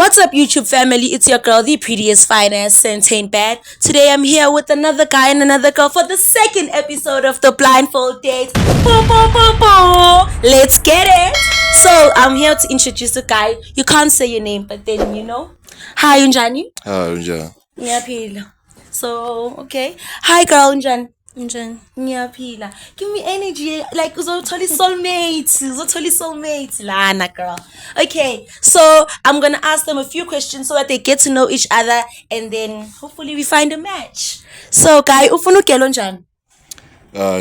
What's up, YouTube family? It's your girl, the prettiest, finest, Santane Bad. Today I'm here with another guy and another girl for the second episode of the Blindfold Date. Boom, boom, boom, boom. Let's get it. So I'm here to introduce the guy. You can't say your name, but then you know. Hi, Unjani. Hi, Unjani. Ngiyaphila. So, okay. Hi, girl, Unjani. Njani? Ngiyaphila. Give me energy, like uzothola soulmates lana, girl. Okay, so I'm gonna ask them a few questions so that they get to know each other, and then hopefully we find a match. So, guy, ufuna ukugela njani?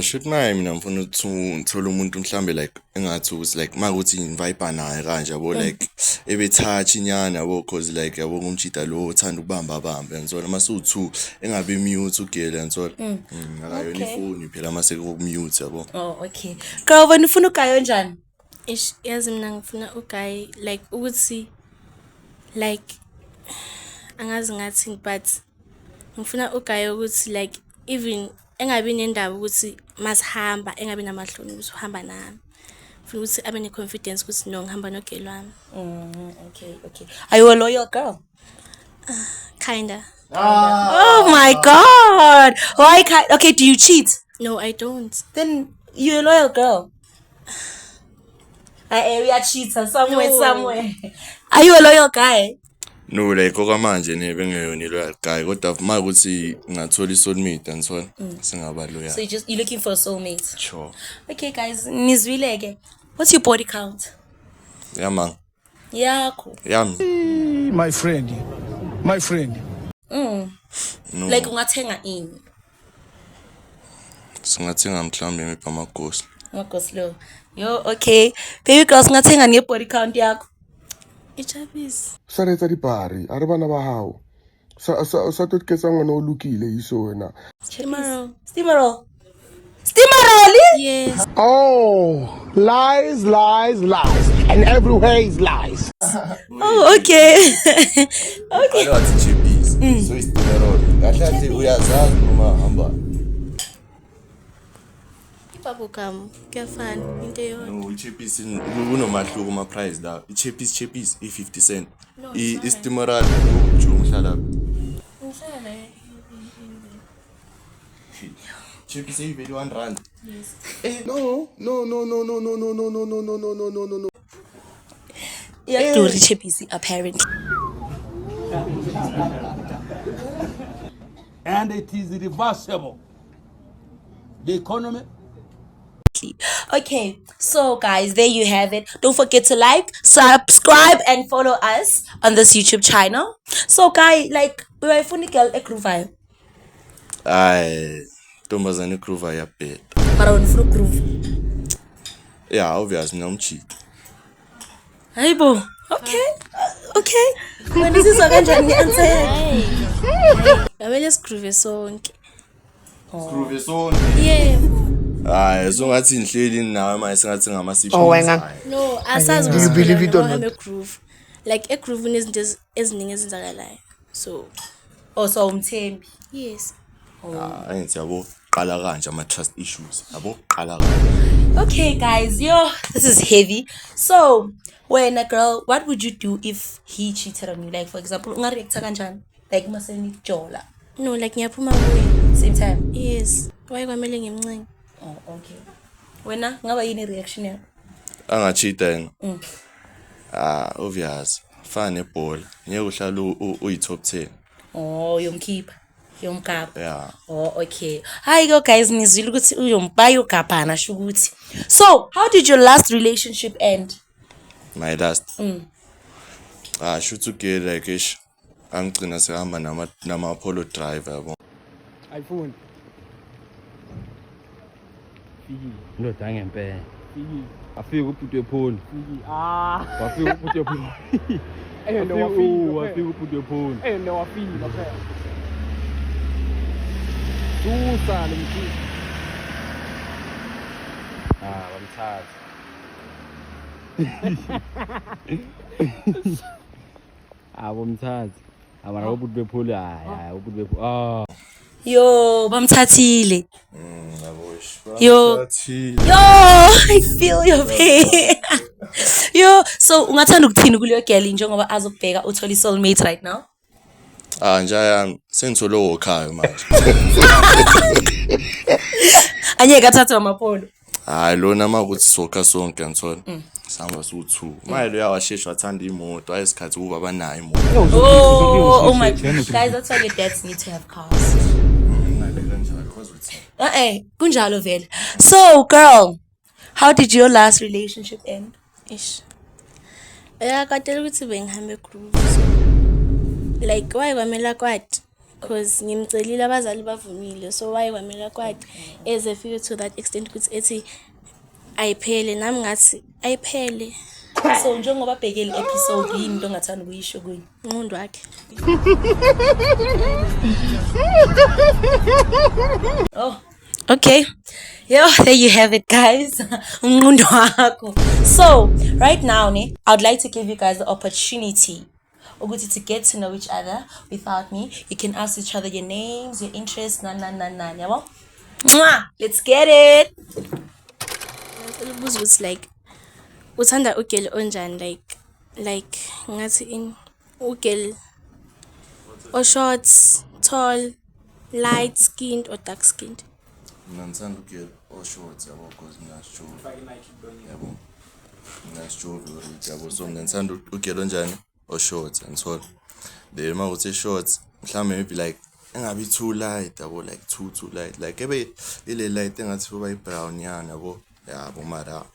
Shoot naye mina ngifuna ukuthola umuntu mhlambe like engathi ukuthi like makuthi vibe naye kanje yabo like ebe touch inyana yabo cause like yabo ngumchita lo uthanda ukubamba ngizona mase u2 engabe mute ugela ngizona akayona ifoni phela mase ku mute yabo. Oh, okay. Girl, wena ufuna ugayo njani? Yazi mina ngifuna uguy like ukuthi like angazi ngathi but ngifuna uguy ukuthi like even engabi nendaba ukuthi masihamba engabi namahloni ukuthi uhamba nami. Ngifuna ukuthi abe ne-confidence ukuthi no ngihamba nogeli wami. Okay. Are you a loyal girl? Kinda. Oh my God. Why can't? Okay, do you cheat? No, I don't. Then you're a loyal girl. We are cheaters somewhere. Are you a loyal guy? No like okamanje nebengeyona loyal guy kodwa makuthi ngathola isoulmate ngizona singaba loyal. So you're looking for a soulmate. Sure. Okay, guys, nizwileke. What's your body count? Yeah man. Yakho. Yami. My friend. No. Like ungathenga ini? Singathenga mhlambe ngepamagosi. Makoslo. Yo, okay. Baby girls, ngathenga nge body count yakho. Ichabis. Saretsa dipari a re bana ba hao sa totketsa ngwana o lokile iso wena. Steamerol. Yes. Oh, lies and everywhere is lies. Oh, okay. Okay. Wathi chippies. So istimerol. Kahle uyazazi noma hamba. Babukam kuyafana into yona. No, chippies kunomahluko kuma price la. Chippies i50 cent. Istimerol uhlala. Chippies iveli 1 rand. Yes. No. Yeah, to reach PC apparently. And it is reversible. The economy. Okay, so guys, there you have it. Don't forget to like, subscribe, and follow us on this YouTube channel. So, guy, like, we are funny girl ekruvayo. Ay, Tombazane Kruva ya bed. Mara unifuna groove. Yeah, obvious mina umcheat. Hey, bo. Okay. When this is kanjani answer. Ngabele screw sonke. Kruve son. Yeah. Ay, so ngathi inhleli nawe manje singathi ngamasipho. No, asazi Do you believe it or not? a groove. Like a groove inezinto eziningi ezenzakalayo. So, Also, umthembi. yes. Angithi yabo qala kanje ama trust issues. Yabo qala kanje. Okay, guys, this is heavy. So, when a girl, what would you do if he cheated on you? Like, for example, ungareact kanjani? Like, maseni jola. No, like ngiyaphuma kuye. Same time. Yes. Why kwamele ngimncinga? Oh, okay. Wena ngaba yini reaction yakho? Angacheat yena. Obvious. Fana nebhola. Ngeke uhlala uyi top 10. Oh, yomkhipha. Yomkapa. Yeah. Oh, okay. Hi go guys, nizwile ukuthi uyombayo kapana shukuthi. So, how did your last relationship end? My last. Shoot ugel like ish. Angigcina sehamba nama Apollo driver yabo. iPhone. Ndoda ngempela. Afike uphuthe phone. Wafika uphuthe phone. Wafika uphuthe phone. No wafika phela. Susa lemthini. Wamthatha. Bomthatha. Abara uphuthe phone hayi uphuthe phone. Yo, bamthathile. Yabo. Yo, I feel your pain. Yo, Yo, so ungathanda ukuthini kuleyo girl njengoba azokubheka uthola soulmate right now? Nja yami sengithole okhayo manje. Anyeke athathe amapolo. Hayi lona makuthi sokha sonke ngithola. Sihamba su2. Manje lo yawashesha wathanda imoto, ayisikhathi kuba banayo imoto. Oh my guys, that's why your dads need to have cars. Kunjalo vele. So, girl, how did your last relationship end? Ish. Yakatela ukuthi bengihambe cruise. Like why kwamela kwathi? Because ngimcelile abazali bavumile. So why kwamela kwathi? As I feel to that extent ukuthi ethi ayiphele nami ngathi ayiphele. So, njengoba bhekele episode yini into ongathanda ukuyisho kuyi? Umuntu wakhe. Oh, okay. Yo, there you have it, guys. So, right now, I'd like to give you guys the opportunity to get to know each other without me. You can ask each other your names, your interests, yabo? Mwah! Let's get it. It was like uthanda ugel onjani like ngathi in ugel or shorts, tall, light skinned or dark skinned. Mina ngithanda ukugela oshorts yabo because ngiyasijova. Yabo. Ngiyasijova yabo so ngithanda ukugela onjani oshorts ngithola. The mawuthi shorts mhlawumbe maybe like engabi too light yabo like too light like ebe ile light engathi kuba i-brown yana yabo mara.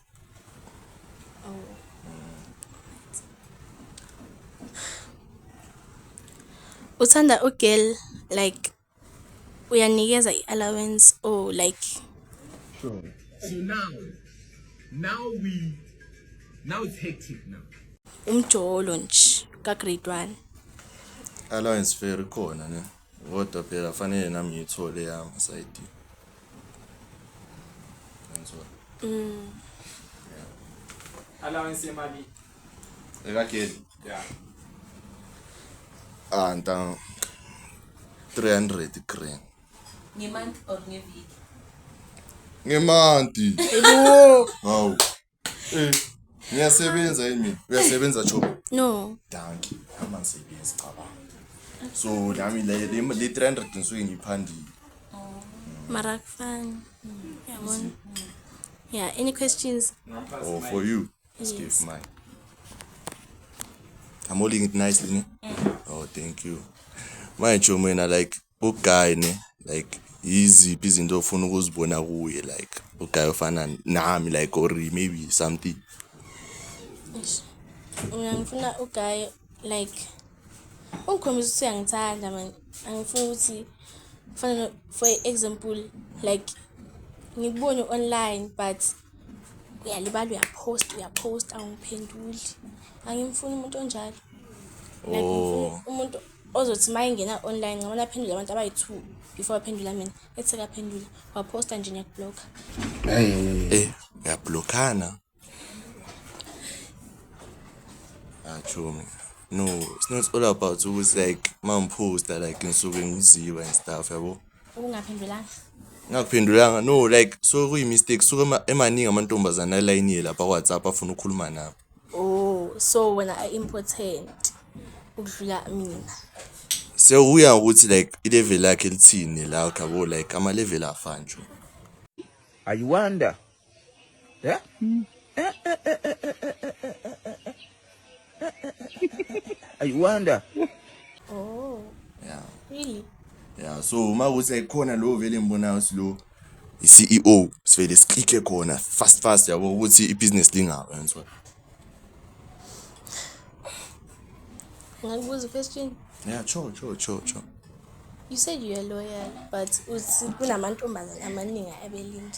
Uthanda ugel like uyanikeza allowance or like So now it's hectic now. umjolo nje ka grade 1. Allowance fair khona ne. Kodwa phela fanele nami ngithole yami side. Allowance yemali. Ekageli. Yeah. Anta 300 grand. Nge-month or nge-week? Ngemanti. Hawu. Ngiyasebenza yini? Uyasebenza job? No. Danki. Ama ngisebenza cabanga. So nami le 300 ngisuke ngiphandile. Mara kufani. Yabona. Yeah, any questions? Oh, for you. Yes. Give mine. I'm holding it nicely, ne? Oh, thank you. My chomena like guy ne like easy izinto ofuna ukuzibona kuye like guy ofana nami like or maybe something. Mina ngifuna uguy like ungikhombisa ukuthi uyangithanda man. Angifuna ukuthi for example like ngikubone online but uyalibala uyapost awungiphenduli. Angimfuni umuntu onjalo. Like ngifuna umuntu ozothi mayingena online ngabona aphendula abantu abayi2 before aphendula mina. Ethi kaphendula waposta nje ngiyakublock. Uyablockana. Chomi. No, it's not all about it was like mom post that like ngisuke ngiziwe and stuff yabo. Ungaphendulanga. Ngakuphendulanga no like so kuyi mistake so emaningi amantombazana line lapha WhatsApp afuna ukukhuluma nami. Oh, so wena are important ukudlula mina. So uya ukuthi like i-level lakhe lithini la khabo like ama level afanjo. I wonder. Yeah? I wonder. Oh. Yeah. Really? Yeah, so makuthi ikhona lo vele imbonayo silo i-CEO sivele sikike khona fast yabo ukuthi i-business lingawe yenzwa. Ngakubuza question. Yeah, sure. You said you're a lawyer, but kunamantombazana amaningi abelindile.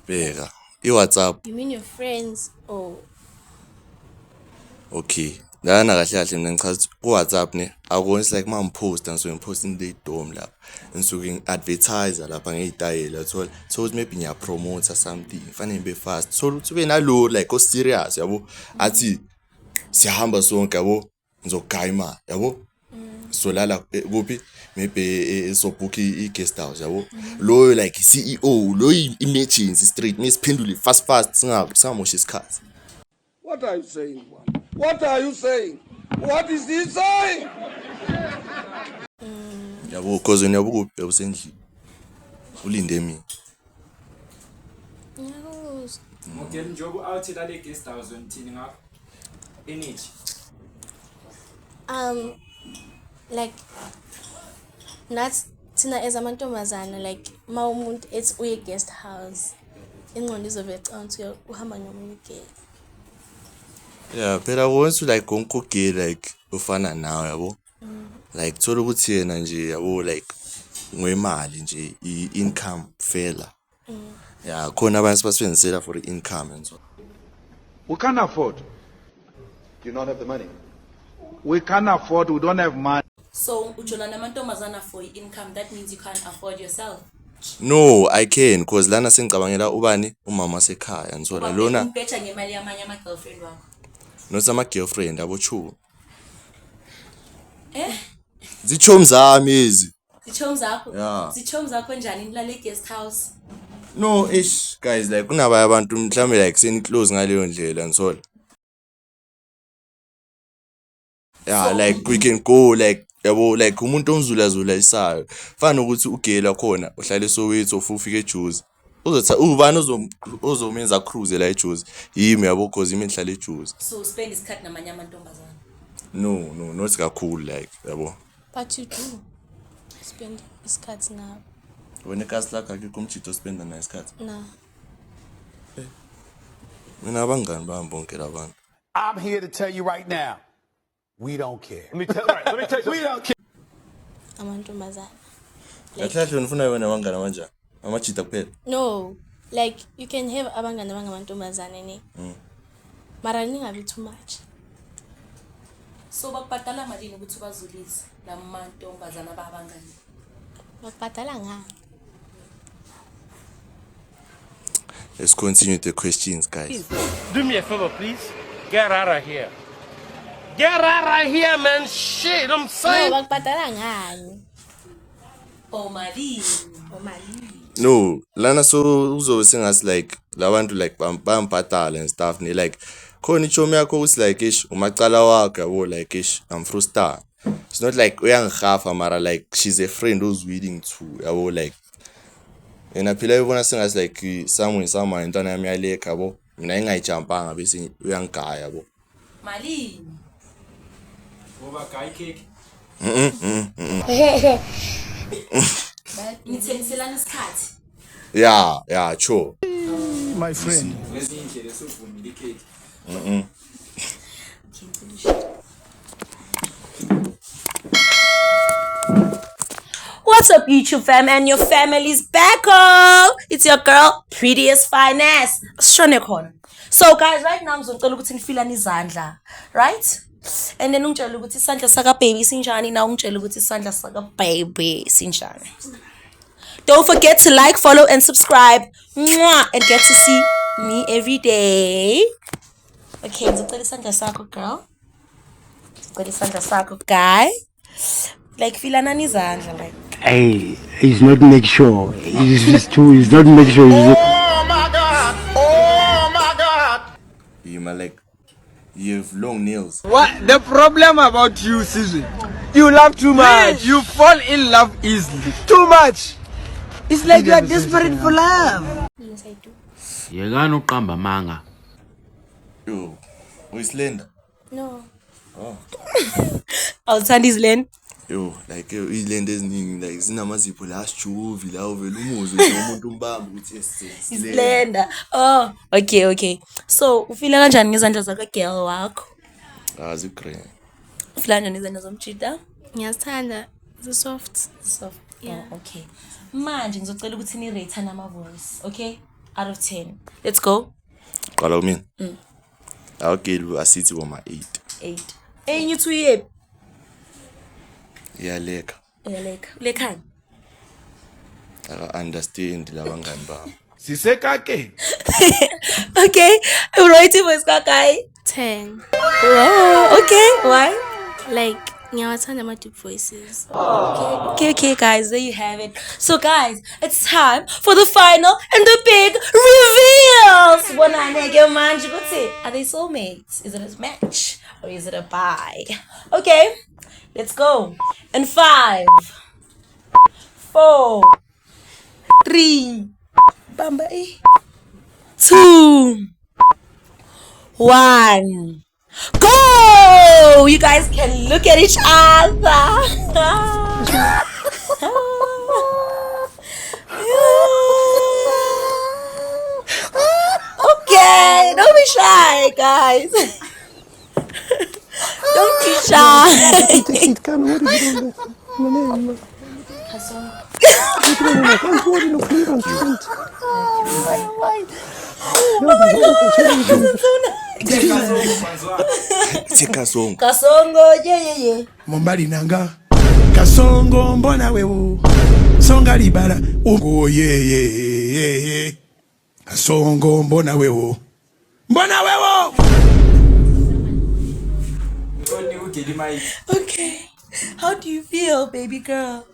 Beka i-WhatsApp. You mean your friends or Okay. Lana kahle mina ngichaza ku-WhatsApp ne akubona like mampost and so ngiposting le dom lapha. Ngisuke ngi-advertise lapha ngezitayela thola. So maybe ngiya promote something. Fanele ngibe fast. So ukuthi ube nalo like o serious yabo. Athi siyahamba sonke yabo. Ngizogayima yabo. So lala kuphi maybe so book i-guest house yabo. Lo like CEO lo i-emergency straight misiphendule fast singamoshi isikhathi. What are you saying, man? What are you saying? What is he saying? Yabo cause wena ubukuphi usendlini. Ulinde mina. Ngiyakuzwa. Okay, njobu out la le guest house ngithini ngakho? Energy. Like nathi thina ezamantombazana like ma umuntu ethi uye guest house ingqondo izobe ecanga ukuthi uhamba nomunye girl. Yeah, phela once like ngonkugela like ufana nawe yabo. Like thola ukuthi yena nje yabo like ngwemali nje i-income fela. Yeah, khona abantu basebenzisela for income and so. We can't afford. Do you not have the money? We can't afford. We don't have money. So ujola namantombazana for income, that means you can't afford yourself. No, I can because lana sengicabangela ubani umama sekhaya and so lona Umpetha ngemali yamanye ama girlfriend wakho. no sama girlfriend abo chu. Zichomi zami ezi. Zichomi zakho. Yeah. Zichomi zakho njani nilale guest house? No, ish guys like kunabaya abantu mhlambe like seni close ngaleyo ndlela and so. Yeah, like we can go like yabo like umuntu omzulazula isayo. Fana ukuthi ugela khona uhlale Soweto ufike eJuzi. Uzotha ubani ozomenza cruise la eJuzi. Yimi yabo cause imi ngihlale eJuzi. So spend isikhathi namanye amantombazana. No, not kakhulu like yabo. But you do spend isikhathi now. Wena kasi lakho akekho umchitho spend na isikhathi. Nah. Mina abangani bami bonke labantu. I'm here to tell you right now, we don't care. Let me tell you. We don't care. Amantombazana. Kahle ufuna yona abangani kanjani? Amachitha kuphela. No, like you can have abangani abangamantombazane ne. Mara ningabi too much. So bakubhadala malini ukuthi bazulise lamantombazana babangani? Bakubhadala ngani? Let's continue the questions, guys. Do me a favor, please. Get out of here. Get out of here, man. Shit, I'm saying. No, bakubhadala ngani? Oh malini. No, lana so uzobe sengasi like labantu like bampatala and stuff ne like khona ichomi yakho ukuthi like ish umacala wakhe yabo like ish I'm frustar. It's not like uyangihafa mara like she's a friend who's willing to yabo like yena phela ubona sengasi like someone intwana yami yaleka yabo mina engayijampanga bese uyangigaya yabo. Malini. Ngoba guy cake. Nithengiselana isikhathi. Yeah, sure. My friend. Ngezindlela esuvumile cake. What's up, YouTube fam, and your family's back home. It's your girl, Prettiest Finesse. Shone khona. So guys, right now ngizocela ukuthi ngifilane izandla, right? And then ungitshela ukuthi isandla saka baby sinjani, na ungitshela ukuthi isandla saka baby sinjani. Don't forget to like, follow, and subscribe. Mwah, and get to see me every day. Okay, ngizocela isandla sakho, girl. Ngicela isandla sakho, guy. Like filana izandla like. Hey, he's not make sure. He's not make sure. Oh my God! Oh my God! You like you have long nails. What the problem about you, Susan? You love too much. You fall in love easily. Too much. It's like you are desperate for love. Yes, I do. Yekani uqamba manga. Yo, uyislender. No. Oh. Awuthanda izilend. Yo, like izilende eziningi like zinamazipho la sijuvi la uvela umuzwe umuntu umbamba ukuthi Islender. Oh, okay. So, ufila kanjani ngezandla zaka girl wakho? Zikre. Ufila kanjani ngezandla zomchita? Ngiyazithanda soft. Yeah. Oh, okay. Manje ngizocela ukuthi ni rate nama voice, okay? Out of 10. Let's go. Qala mina. Okay, asithi boma 8. 8. Enye uthu yephi? Iyaleka. Lekhani. I understand labangani bami. Sisekake. Okay. Rate voice kakai. 10. Oh, okay. Why? Like Ngiyawathanda ama deep voices. Okay, guys, there you have it. So, guys, it's time for the final and the big reveals. Are they soulmates? Is it a match or is it a bye? Okay, let's go. And 5, 4, 3, 2, 1. Go! You guys can look at each other. Okay, don't be shy, guys. Don't be shy. Kasongo, yeah. Mombali nanga Kasongo mbona wewo Songa libala oh yeah Kasongo mbona wewo Okay, how do you feel, baby girl?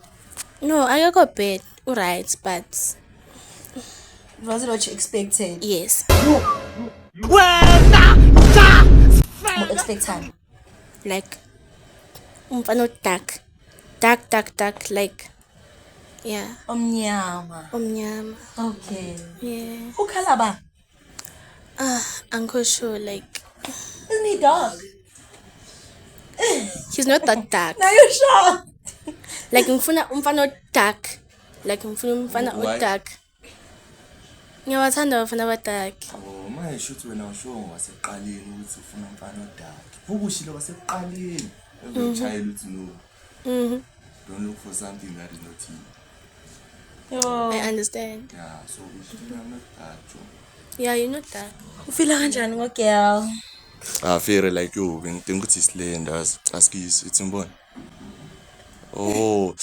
No, I got bad. Alright, but Was it what you expected? yes. What expected? Like umfana dark, like yeah. Omnyama. Okay. Yeah. Who kalaba? Uncle sure, like Isn't he dark? he's not that dark. Now you're sure. Like umfana dark. Like umfana dark. Ngiyawathanda abafana dark. Oh, my shoot when I was showing waseqaleni ukuthi ufuna umfana odala. Ukushilo wasekuqaleni. Ezochayela uthi no. Don't look for something that is not you. I understand. Yeah, so we should not that. Yeah, you're not dark. Ufila kanjani ngogirl? I feel like you ngidinga ukuthi isilenda askisi itsibona. Oh,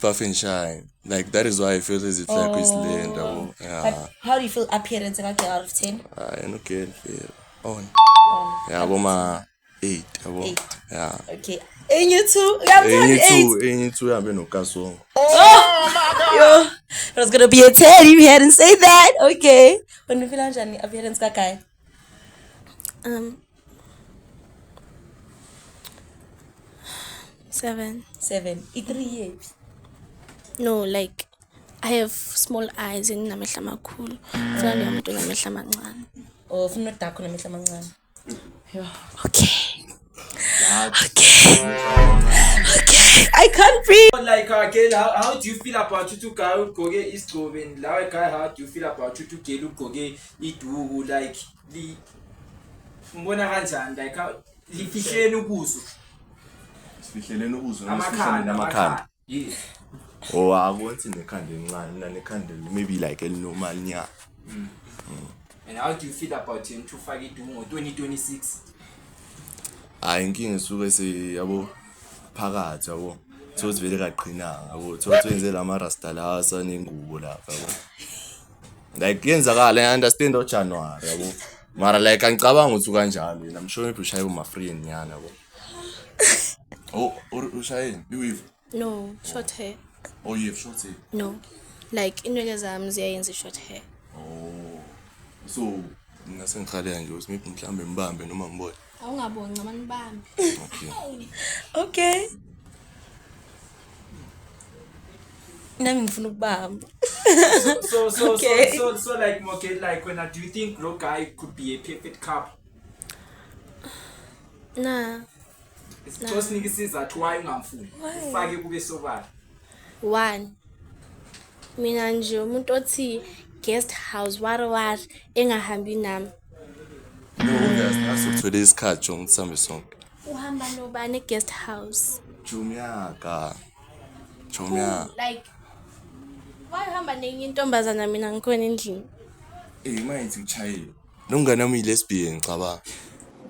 buff and shine. Like that is why I feel as if like isilenda. Yeah. But how do you feel appearance out of 10? I no care feel on. Yeah, boma 8. 8. Yeah. Okay. And you too? Yeah, I'm 8. And you too have no Kasongo. Oh my God. Yo, it was gonna be a 10 if you hadn't said that. Okay. When you feel kanjani appearance kakai? 7. 7. 3 years. No, like I have small eyes and namehla makhulu. Funa umuntu namehla mancane. Oh, funa dark namehla mancane. Okay. I can't breathe. Like girl, how do you feel about you to go get East Goven? Like how do you feel about you to go get Idu? Like the mbona kanjani? Like how lifihleni ubuso. Sifihleleni ubuso Amakhanda. Yes. Oh, I want in the candle maybe like a normal nya. And how do you feel about him to fight it 2026? Inkinga isuke yabo phakathi yabo. Thothi vele kaqinanga yabo. Thothi wenzela ama rasta la asanengubo lapha yabo. Like yenzakala I understand o January yabo. Mara like angicabanga ukuthi kanjalo yena. I'm sure maybe ushaye uma friend nyana yabo. Oh, ushaye you No, short hair. Oh, you have short hair? No. Like inwele zami ziyayenza short hair. Oh. So, ngasengikhaleka nje ukuthi maybe mhlambe mbambe noma ngibone. Awungaboni noma nibambe. Okay. Okay. Nami ngifuna ukubamba. So like okay, like when do you think Lo Guy could be a perfect couple? Nah. It's just nigga that why ungamfuni. Ufake kube sobala. 1. Mina nje umuntu othi guest house war engahambi nami. No, asukuthola isikhathi jonke sihambe sonke. Uhamba nobani guest house? Jumyaka. Like why uhamba nenye intombazana mina ngikhona endlini? Mayithi uchaye. Nomngane wami lesbian cabanga.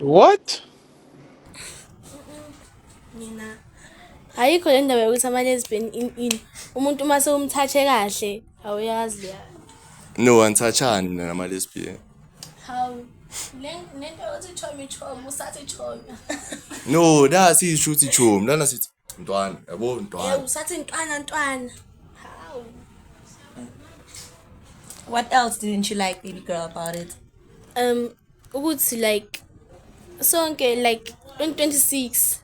What? Mina ayikho le ndaba yokuthi ama lesbian in umuntu mase umthathe kahle awuyazi ya. No, antachani mina nama lesbian. How? No, that's his shooty chum. Lana sithi ntwana, yabo ntwana. Usathi ntwana. How? What else didn't you like, baby girl, about it? Ukuthi like sonke like 2026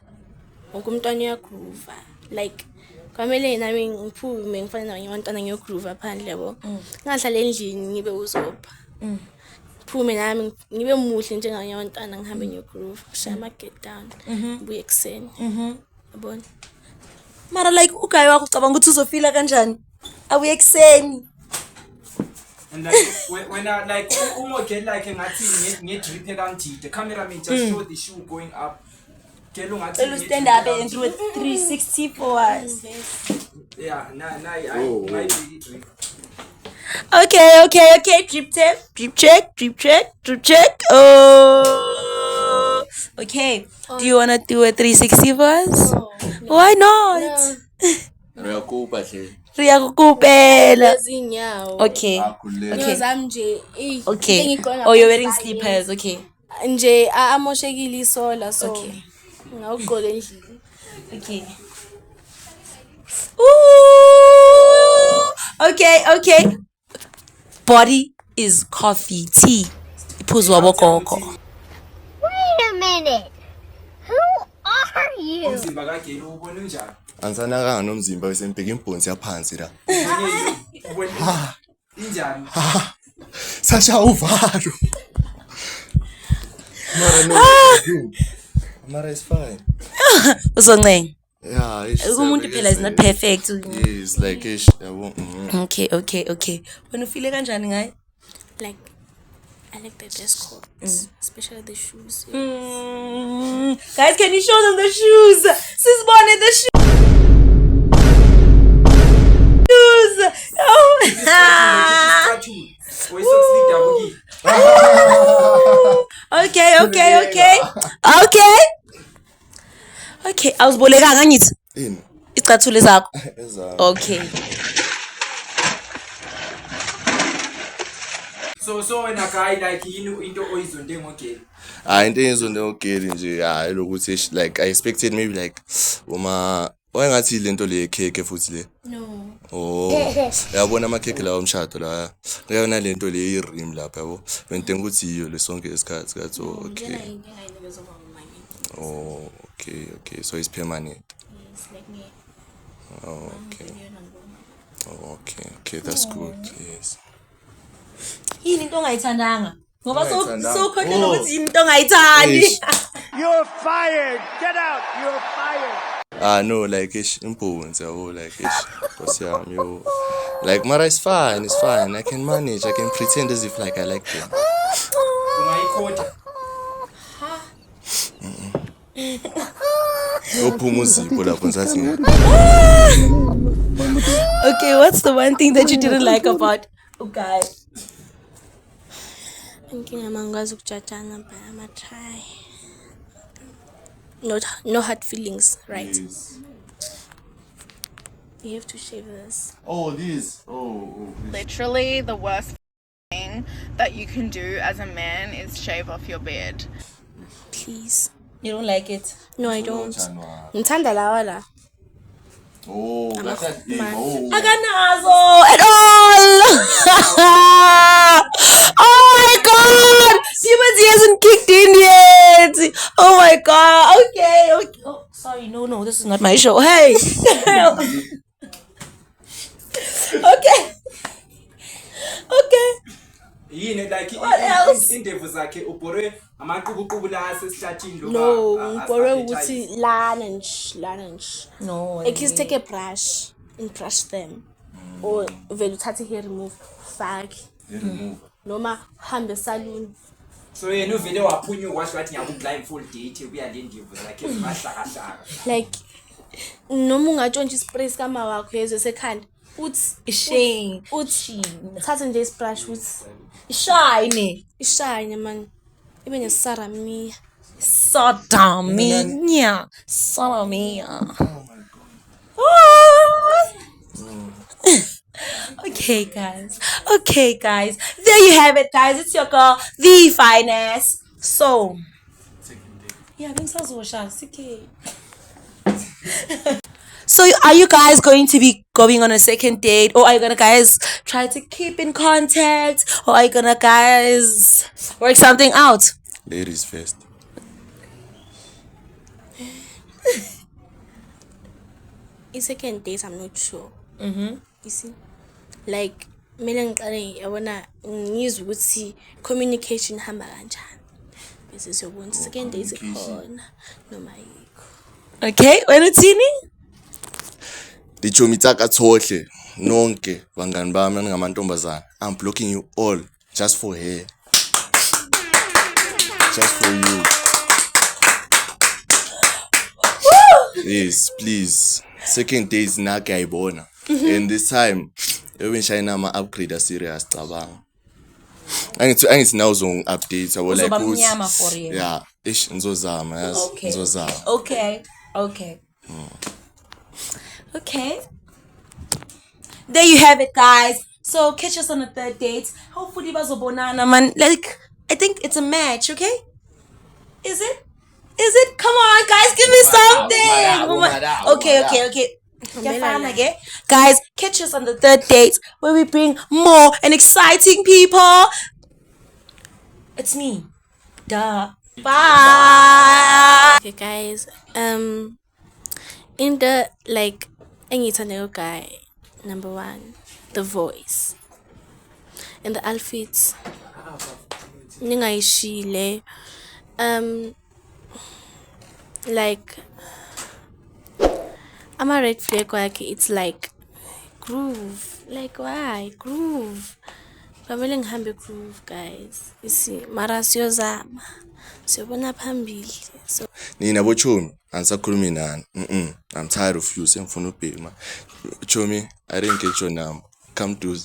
ngumntwana uyagroova like kwamele nami ngiphume ngifane nabanye abantwana ngiyogroova phandle yabo ngingahlala endlini ngibe uzopha phume nami ngibe muhle njengabanye abantwana ngihambe ngiyogroova shaya ama get down ngibuye ekseni yabona Mara like ugayi wakho ucabanga ukuthi uzofila kanjani abuye ekseni. And like when I like get like ngathi drip ekanti the cameraman just show the shoe going up. It'll stand up and do a 360 for us. Yeah, I might be drip. Okay. Drip check. Oh. Okay. Do you wanna do a 360 for us? No. Why not? Riyakupela. Okay. Oh, you're wearing slippers. Okay. Nje amoshekile isola so. Okay. Ngawugqoka endlini. Okay. Ooh. Okay. Body is coffee, tea. Iphuzwa bogogo. Wait a minute. Who are you? Umzimba kaGeli ubona njani? Ansanakanga nomzimba wesembheka imbhonzi yaphansi la. Injani? Sasha uvalo. Mara is fine. Uzongceng. Yeah, umuntu phela is not perfect. Yes, like ish. Okay. When you feel kanjani ngaye? Like I like the dress code, especially the shoes. Guys, can you show them the shoes? Sis Bonnet, the shoes. Okay, awuzibolekanga ngithi yini icathule zakho ezami okay so when a guy like into oyizonde ngogeli into eyizonde ngogeli nje lokuthi like I expected maybe like uma wayengathi lento le cake futhi le no yabona ama cake lawo umshado la ngiyona lento le irim lapha yabo bente ukuthi iyo le sonke isikhathi kathi okay okay so it's permanent. Yes, like me. Okay, that's good. Yes. yini into ongayithandanga ngoba so khona ukuthi into ongayithandi. You're fired. Get out. You're fired. No, like ish impunzi yabo like ish Kosiyami yo like mara is fine I can manage I can pretend as if like I like them. Ungayikhotha Okay, what's the one thing that you didn't like about Ugai? Inkinga mangazi ukujajana but I'm try. No hard feelings, right? Yes. You have to shave this. Oh, this. Oh. Literally the worst thing that you can do as a man is shave off your beard. Please. You don't like it? No, I don't. Ngithanda lawa la. Oh, that's a thing. Akanazo at all. Oh my god! Puberty hasn't kicked in yet. Oh my god. Okay. Oh, sorry. No. This is not my show. Hey. Okay. Yini like what else? Indevu zakhe ubhore amaqhubuqhubu la asesihlathini lo No, ubhore ukuthi lana nje. No. At least take a brush and brush them. Or vele uthathe hair remove fake. Noma hambe salon. So yena uvele waphunya washo wathi ngiyaku blindfold date ubuya le ndevu zakhe ezimahlakahlaka. Like noma ungatshontsha ispray kama wakho yezwe sekhanda uthi thatha nje isbrush uthi ishine man ibe nesaramia sodomia Okay, guys. Okay, guys. There you have it, guys. It's your girl, the finest. So, yeah, so are you guys going to be going on a second date, or are you gonna guys try to keep in contact, or are you gonna guys work something out? Ladies first. I-second date, I'm not sure. You see, like mina ngiqale yabona ngizwe ukuthi communication hamba kanjani bese siyobona second date ikhona noma yikho. Okay, wena uthini? Dichomi tsaka tsohle nonke bangani bami ningamantombazana. I'm blocking you all just for her. Just for you. Yes, please. Second date is na kayibona. And this time, even China ma upgrade serious cabang. Angithi now zong updates abo like Uzobamnyama for you. yeah, ish ngizozama yazi Okay. ngizozama. Okay. Okay. There you have it, guys. So catch us on the third date. Hopefully bazobonana, man. Like, I think it's a match, okay? Is it? Come on, guys, give me something. Okay. Yeah, fine, okay? Guys, catch us on the third date where we bring more and exciting people. It's me. Duh. Bye. Okay, guys. In the like, engithandeka guy, number 1, the voice, and the outfits. Ningayishile. Like, I'm a red flag wakhe, it's like groove. Like, why groove? Kwamele ngihambe groove, guys. You see, mara siyozama siyobona phambili. So Nina bochomi angisakhulumi nani. I'm tired of you. Sengifuna ubhema. Chomi, I didn't get your number. Come to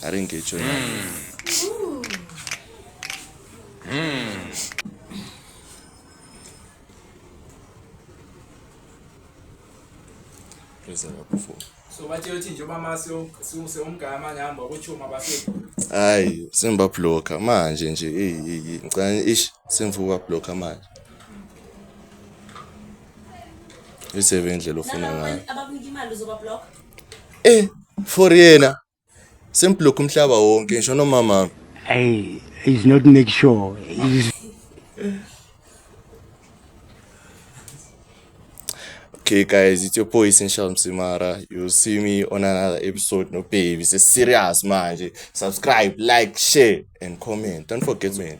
I didn't get your number. So what you think njengoba mase umgama manje hamba bochuma bafike. Hayi, sengibablocker manje nje. Ngicela ish sengifuna ukublocker manje. Iseve indlela ofuna ngayo. Abakunika imali uzobablock? For yena. Semblock umhlaba wonke ngisho nomama. Hey, he's not make sure. Okay, guys, it's your boy Essential Msimara. You'll see me on another episode. No, baby, it's a serious man. Subscribe, like, share, and comment. Don't forget, man.